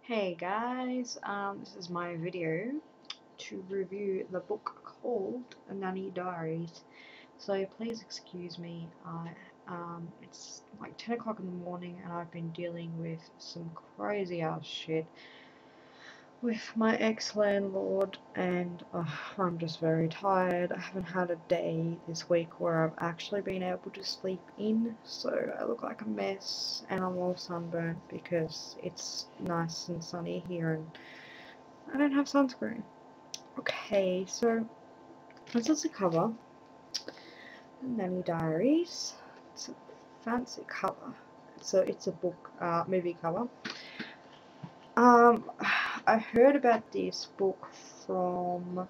Hey guys, this is my video to review the book called Nanny Diaries. So please excuse me, it's like 10 o'clock in the morning and I've been dealing with some crazy ass shit with my ex-landlord and I'm just very tired. I haven't had a day this week where I've actually been able to sleep in, so I look like a mess and I'm all sunburnt because it's nice and sunny here and I don't have sunscreen. Okay, so this is the cover. Nanny Diaries. It's a fancy cover. It's a book, movie cover. I heard about this book from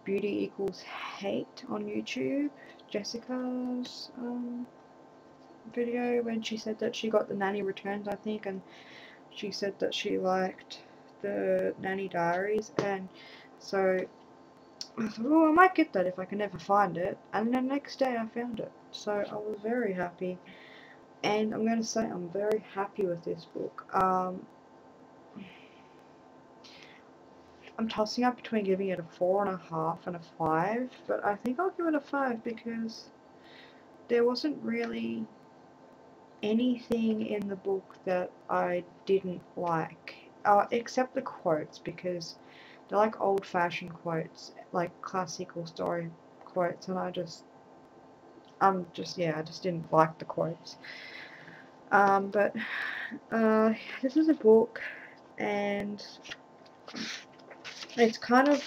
Beauty Equals Hate on YouTube. Jessica's video when she said that she got the Nanny Returns, I think, and she said that she liked the Nanny Diaries, and so I thought, oh, I might get that if I can ever find it. And the next day I found it. So I was very happy. And I'm going to say I'm very happy with this book. I'm tossing up between giving it a 4.5 and a 5. But I think I'll give it a 5 because there wasn't really anything in the book that I didn't like. Except the quotes, because they're like old-fashioned quotes, like classical story quotes, and I just didn't like the quotes. But this is a book, and it's kind of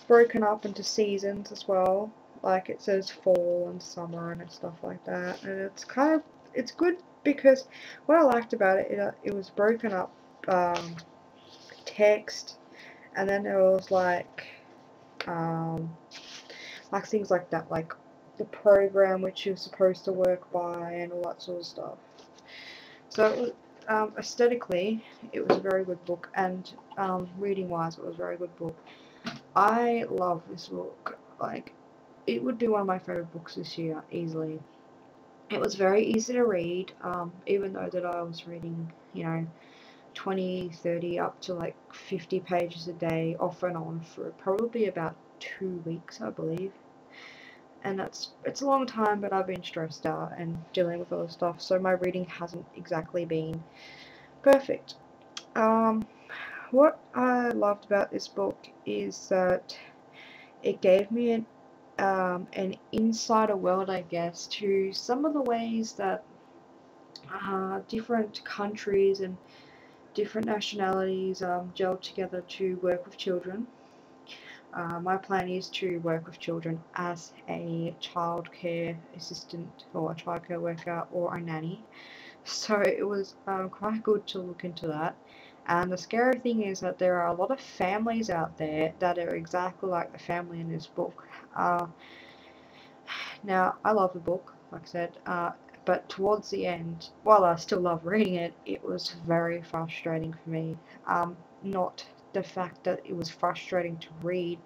broken up into seasons as well. Like it says fall and summer and stuff like that, and it's good because what I liked about it, it was broken up text, and then there was like things like that, like the program which you're supposed to work by and all that sort of stuff. So it was, aesthetically, it was a very good book, and reading-wise, it was a very good book. I love this book. Like, it would be one of my favorite books this year, easily. It was very easy to read, even though that I was reading, 20, 30, up to like 50 pages a day, off and on, for probably about 2 weeks, I believe. And it's a long time, but I've been stressed out and dealing with other stuff, so my reading hasn't exactly been perfect. Um, what I loved about this book is that it gave me an insider world, I guess, to some of the ways that different countries and different nationalities gel together to work with children. My plan is to work with children as a childcare assistant or a childcare worker or a nanny. So it was quite good to look into that. And the scary thing is that there are a lot of families out there that are exactly like the family in this book. Now, I love the book, like I said, but towards the end, while I still love reading it, it was very frustrating for me. Not the fact that it was frustrating to read,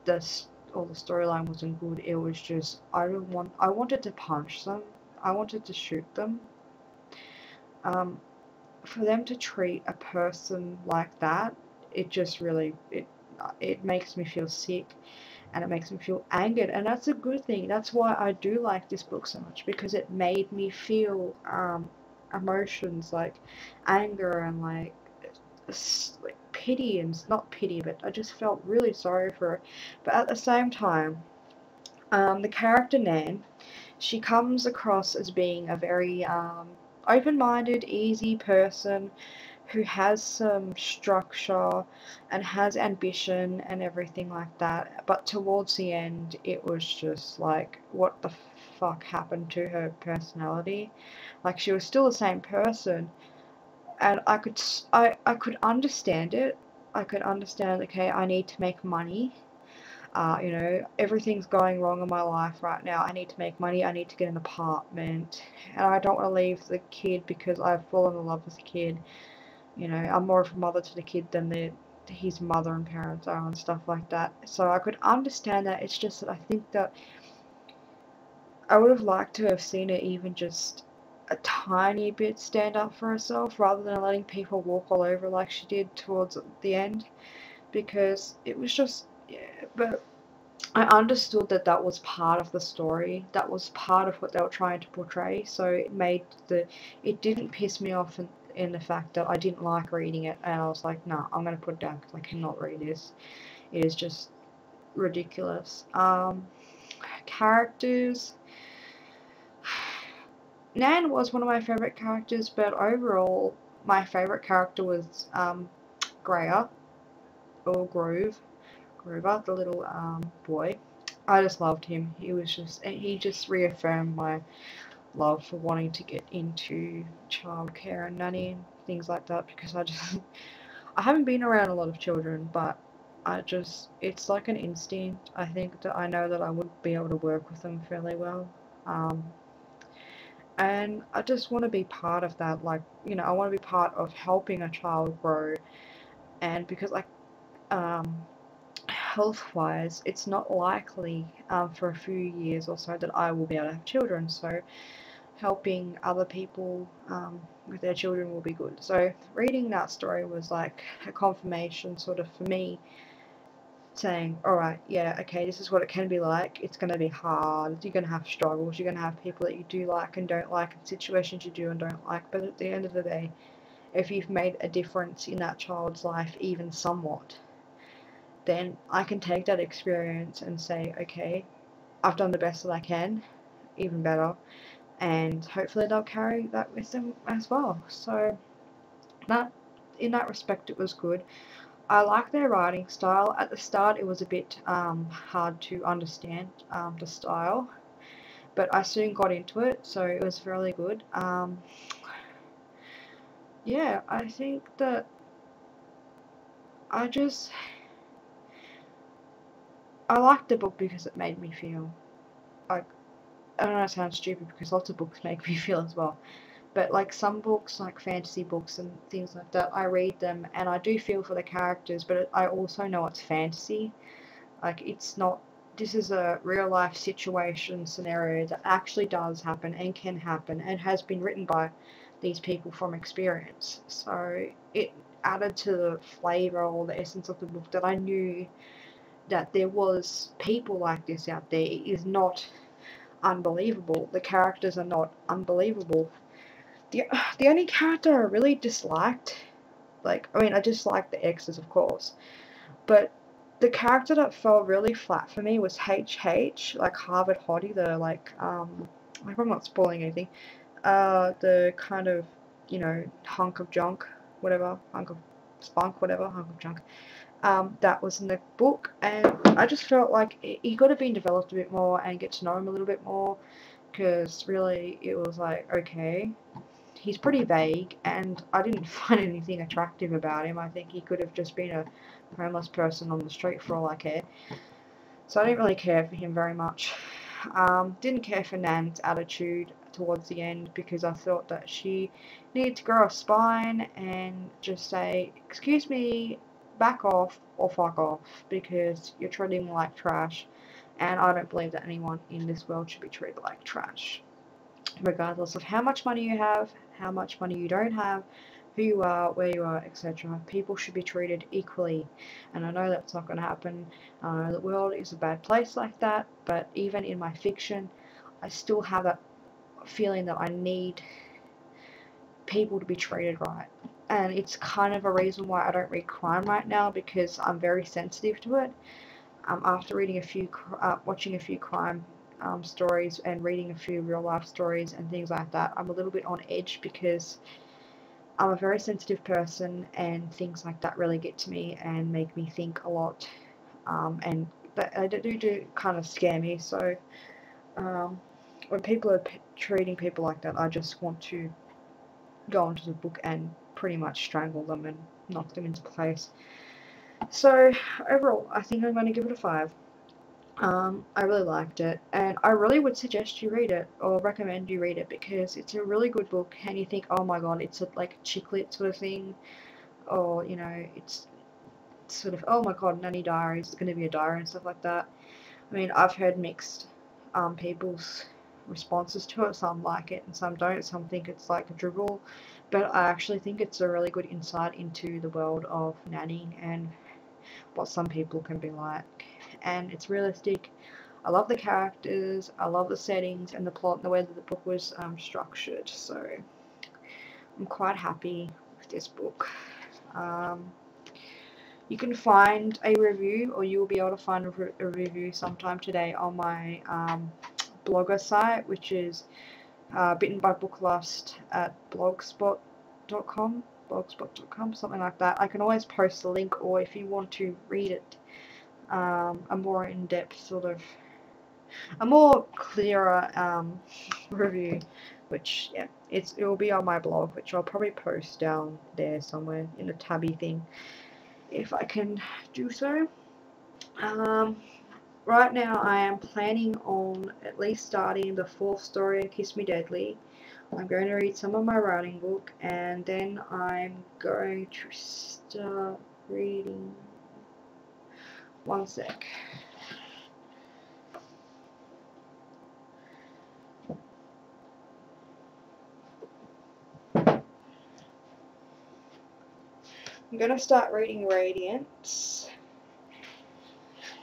this or the storyline wasn't good. It was just I wanted to punch them. I wanted to shoot them. Um, for them to treat a person like that, it just really it makes me feel sick, and it makes me feel angered, and that's a good thing. That's why I do like this book so much, because it made me feel emotions like anger and like pity, and not pity, but I just felt really sorry for her. But at the same time, the character Nan, she comes across as being a very open-minded, easy person who has some structure and has ambition and everything like that. But towards the end, it was just like, what the fuck happened to her personality? Like, she was still the same person, and I could understand it. I could understand, okay, I need to make money. Everything's going wrong in my life right now. I need to make money. I need to get an apartment, and I don't want to leave the kid because I've fallen in love with the kid. I'm more of a mother to the kid than his mother and parents are, and stuff like that. So I could understand that. It's just that I think that I would have liked to have seen it even just a tiny bit stand up for herself rather than letting people walk all over like she did towards the end, because it was just, yeah, but I understood that that was part of the story, that was part of what they were trying to portray, so it didn't piss me off in the fact that I didn't like reading it, and I was like, nah, I'm going to put it down because I cannot read this. It is just ridiculous. Characters. Nan was one of my favourite characters, but overall, my favourite character was Greer, or Grover, the little boy. I just loved him. He just reaffirmed my love for wanting to get into childcare and nanny and things like that, because I haven't been around a lot of children, but it's like an instinct. I think that I know that I would be able to work with them fairly well. Um, and I just want to be part of that, like, I want to be part of helping a child grow, and because, like, health-wise, it's not likely for a few years or so that I will be able to have children, so helping other people with their children will be good. So reading that story was like a confirmation sort of for me, saying, alright, yeah, okay, this is what it can be like. It's going to be hard, you're going to have struggles, you're going to have people that you do like and don't like, and situations you do and don't like, but at the end of the day, if you've made a difference in that child's life even somewhat, then I can take that experience and say, okay, I've done the best that I can, even better, and hopefully they'll carry that with them as well. So that, in that respect, it was good. I like their writing style. At the start, it was a bit hard to understand the style, but I soon got into it, so it was really good. Yeah, I think that I just I liked the book because it made me feel like, I don't know, it sounds stupid because lots of books make me feel as well. But like some books, like fantasy books and things like that, I read them and I do feel for the characters, but I also know it's fantasy. Like, it's not, this is a real life situation scenario that actually does happen and can happen and has been written by these people from experience. So it added to the flavour or the essence of the book that I knew that there was people like this out there. It is not unbelievable. The characters are not unbelievable. The, the only character I really disliked, like, I mean, I disliked the exes, of course, but the character that fell really flat for me was HH, like Harvard Hottie, I hope I'm not spoiling anything, the kind of, hunk of junk, whatever, hunk of spunk, whatever, hunk of junk, that was in the book, and I just felt like he could have been developed a bit more and get to know him a little bit more, because really it was like, okay, he's pretty vague, and I didn't find anything attractive about him. I think he could have just been a homeless person on the street for all I care. So I didn't really care for him very much. Didn't care for Nan's attitude towards the end, because I thought that she needed to grow a spine and just say, excuse me, back off or fuck off, because you're treating me like trash, and I don't believe that anyone in this world should be treated like trash, regardless of how much money you have, how much money you don't have, who you are, where you are, etc. People should be treated equally, and I know that's not going to happen. I know the world is a bad place like that, but even in my fiction, I still have that feeling that I need people to be treated right. And it's kind of a reason why I don't read crime right now, because I'm very sensitive to it. After watching a few crime stories and reading a few real life stories and things like that, I'm a little bit on edge, because I'm a very sensitive person, and things like that really get to me and make me think a lot, and they do kind of scare me. So um, when people are treating people like that, I just want to go into the book and pretty much strangle them and knock them into place. So overall, I think I'm going to give it a 5. I really liked it, and I really would suggest you read it, or recommend you read it, because it's a really good book, and you think, oh my god, it's a, like, chick lit sort of thing, or, it's sort of, oh my god, Nanny Diaries is going to be a diary and stuff like that. I mean, I've heard mixed people's responses to it. Some like it and some don't. Some think it's like a dribble, but I actually think it's a really good insight into the world of nannying and what some people can be like. And it's realistic. I love the characters, I love the settings and the plot and the way that the book was structured. So I'm quite happy with this book. Um, you can find a review, or you will be able to find a review sometime today on my blogger site, which is Bitten by Booklust at blogspot.com, something like that. I can always post a link, or if you want to read it, a more in-depth sort of, a more clearer review, which yeah, it will be on my blog, which I'll probably post down there somewhere in a tabby thing if I can do so. Right now I am planning on at least starting the fourth story of Kiss Me Deadly. I'm going to read some of my writing book, and then I'm going to start reading. One sec. I'm going to start reading Radiance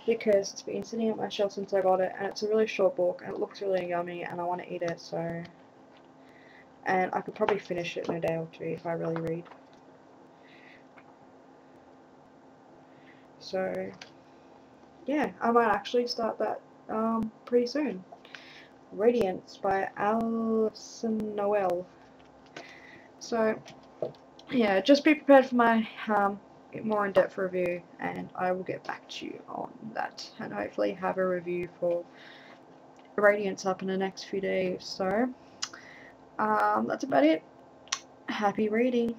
because it's been sitting on my shelf since I got it, and it's a really short book and it looks really yummy and I want to eat it, so, and I could probably finish it in a day or two if I really read. So yeah, I might actually start that pretty soon. Radiance by Alison Noel. So yeah, just be prepared for my more in-depth review, and I will get back to you on that, and hopefully have a review for Radiance up in the next few days. So that's about it. Happy reading.